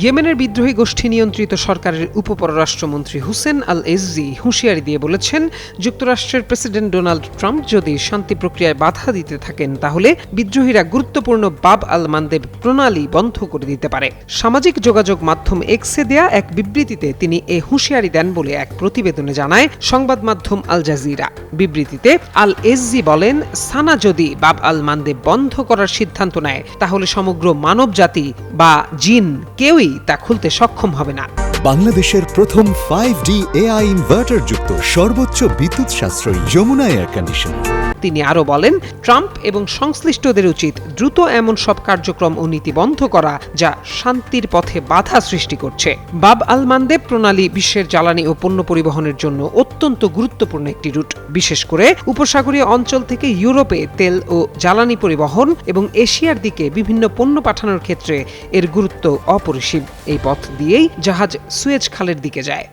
ইয়েমেনের বিদ্রোহী গোষ্ঠী নিয়ন্ত্রিত সরকারের উপপররাষ্ট্রমন্ত্রী হুসেন আল এজ্জি হুঁশিয়ারি দিয়ে বলেছেন, যুক্তরাষ্ট্রের প্রেসিডেন্ট ডোনাল্ড ট্রাম্প যদি শান্তি প্রক্রিয়ায় বাধা দিতে থাকেন তাহলে বিদ্রোহীরা গুরুত্বপূর্ণ বাব আল মান্দেব প্রণালী বন্ধ করে দিতে পারে। সামাজিক যোগাযোগ মাধ্যম এক্সে দেয়া এক বিবৃতিতে তিনি এ হুঁশিয়ারি দেন বলে এক প্রতিবেদনে জানায় সংবাদ মাধ্যম আল জাজিরা। বিবৃতিতে আল এজ্জি বলেন, সানা যদি বাব আল মান্দেব বন্ধ করার সিদ্ধান্ত নেয় তাহলে সমগ্র মানব জাতি বা জিন কেউই তা খুলতে সক্ষম হবে না। বাংলাদেশের প্রথম 5D AI ইনভার্টার যুক্ত সর্বোচ্চ বিদ্যুৎ সাশ্রয়ী যমুনা এয়ার কন্ডিশনার। তিনি আরো বলেন, ট্রাম্প এবং সংশ্লিষ্টদের উচিত দ্রুত এমন সব কার্যক্রম ও নীতি বন্ধ করা যা শান্তির পথে বাধা সৃষ্টি করছে। বাব আল মান্দেব প্রণালী বিশ্বের জ্বালানি ও পণ্য পরিবহনের জন্য অত্যন্ত গুরুত্বপূর্ণ একটি রুট। বিশেষ করে উপসাগরীয় অঞ্চল থেকে ইউরোপে তেল ও জ্বালানি পরিবহন এবং এশিয়ার দিকে বিভিন্ন পণ্য পাঠানোর ক্ষেত্রে এর গুরুত্ব অপরিসীম। এই পথ দিয়েই জাহাজ সুয়েজ খালের দিকে যায়।